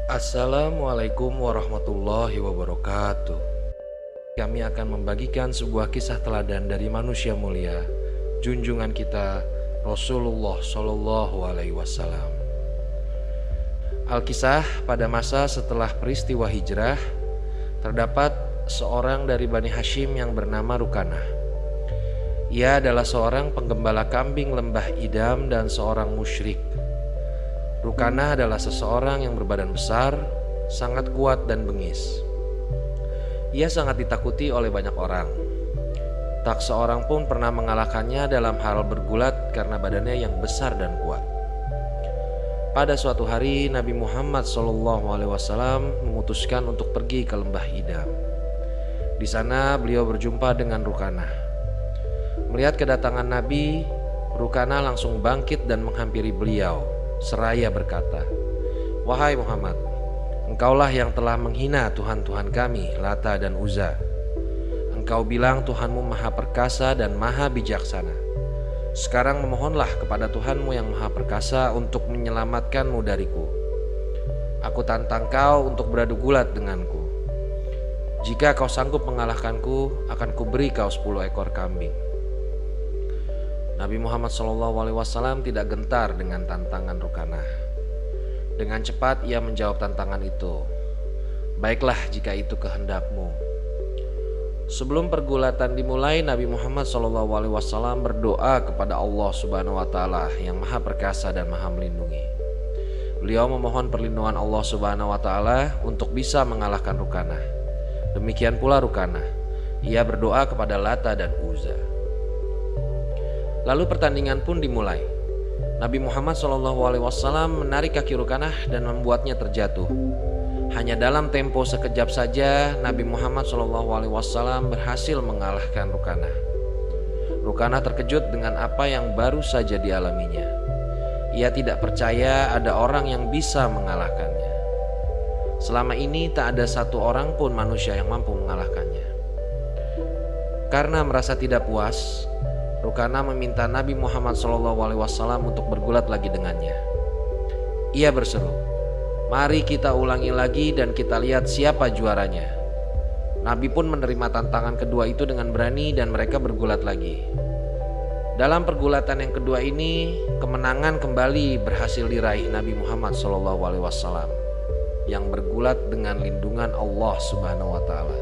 Assalamualaikum warahmatullahi wabarakatuh. Kami akan membagikan sebuah kisah teladan dari manusia mulia, junjungan kita Rasulullah Shallallahu Alaihi Wasallam. Alkisah, pada masa setelah peristiwa hijrah, terdapat seorang dari Bani Hashim yang bernama Rukanah. Ia adalah seorang penggembala kambing lembah Idam dan seorang musyrik. Rukanah adalah seseorang yang berbadan besar, sangat kuat dan bengis. Ia sangat ditakuti oleh banyak orang. Tak seorang pun pernah mengalahkannya dalam hal bergulat karena badannya yang besar dan kuat. Pada suatu hari, Nabi Muhammad SAW memutuskan untuk pergi ke lembah Idam. Di sana beliau berjumpa dengan Rukanah. Melihat kedatangan Nabi, Rukanah langsung bangkit dan menghampiri beliau, seraya berkata, "Wahai Muhammad, engkaulah yang telah menghina Tuhan-Tuhan kami, Lata dan Uzza. Engkau bilang Tuhanmu maha perkasa dan maha bijaksana. Sekarang memohonlah kepada Tuhanmu yang maha perkasa untuk menyelamatkanmu dariku. Aku tantang kau untuk beradu gulat denganku. Jika kau sanggup mengalahkanku, akan kuberi kau 10 ekor kambing." Nabi Muhammad SAW tidak gentar dengan tantangan Rukanah. Dengan cepat ia menjawab tantangan itu. "Baiklah jika itu kehendakmu." Sebelum pergulatan dimulai, Nabi Muhammad SAW berdoa kepada Allah Subhanahu Wa Taala yang Maha Perkasa dan Maha Melindungi. Beliau memohon perlindungan Allah Subhanahu Wa Taala untuk bisa mengalahkan Rukanah. Demikian pula Rukanah. Ia berdoa kepada Lata dan Uzza. Lalu pertandingan pun dimulai. Nabi Muhammad SAW menarik kaki Rukanah dan membuatnya terjatuh. Hanya dalam tempo sekejap saja Nabi Muhammad SAW berhasil mengalahkan Rukanah. Rukanah terkejut dengan apa yang baru saja dialaminya. Ia tidak percaya ada orang yang bisa mengalahkannya. Selama ini tak ada satu orang pun manusia yang mampu mengalahkannya. Karena merasa tidak puas, Rukanah meminta Nabi Muhammad SAW untuk bergulat lagi dengannya. Ia berseru, "Mari kita ulangi lagi dan kita lihat siapa juaranya." Nabi pun menerima tantangan kedua itu dengan berani dan mereka bergulat lagi. Dalam pergulatan yang kedua ini, kemenangan kembali berhasil diraih Nabi Muhammad SAW yang bergulat dengan lindungan Allah Subhanahu Wa Taala.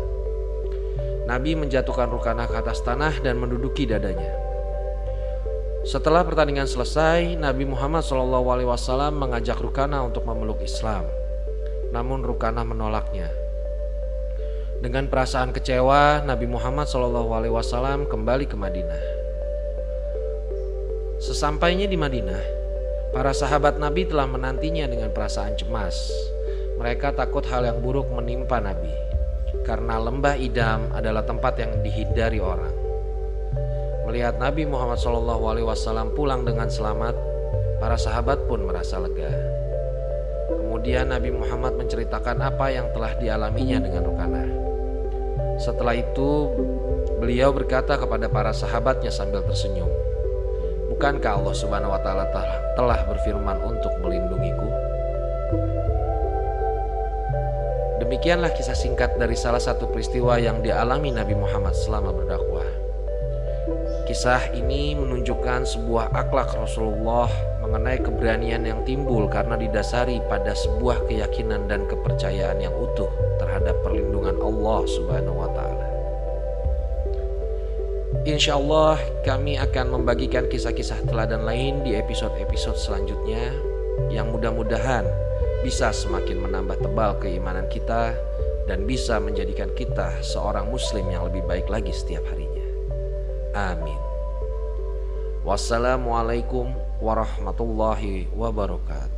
Nabi menjatuhkan Rukanah ke atas tanah dan menduduki dadanya. Setelah pertandingan selesai, Nabi Muhammad SAW mengajak Rukanah untuk memeluk Islam. Namun Rukanah menolaknya. Dengan perasaan kecewa, Nabi Muhammad SAW kembali ke Madinah. Sesampainya di Madinah, para sahabat Nabi telah menantinya dengan perasaan cemas. Mereka takut hal yang buruk menimpa Nabi, karena lembah Idam adalah tempat yang dihindari orang. Melihat Nabi Muhammad SAW pulang dengan selamat, para sahabat pun merasa lega. Kemudian Nabi Muhammad menceritakan apa yang telah dialaminya dengan Rukanah. Setelah itu, beliau berkata kepada para sahabatnya sambil tersenyum, "Bukankah Allah Subhanahu Wa Taala telah berfirman untuk melindungiku?" Demikianlah kisah singkat dari salah satu peristiwa yang dialami Nabi Muhammad selama berdakwah. Kisah ini menunjukkan sebuah akhlak Rasulullah mengenai keberanian yang timbul karena didasari pada sebuah keyakinan dan kepercayaan yang utuh terhadap perlindungan Allah Subhanahu Wa Taala. Insya Allah kami akan membagikan kisah-kisah teladan lain di episode-episode selanjutnya yang mudah-mudahan bisa semakin menambah tebal keimanan kita dan bisa menjadikan kita seorang muslim yang lebih baik lagi setiap harinya. Amin. Wassalamualaikum warahmatullahi wabarakatuh.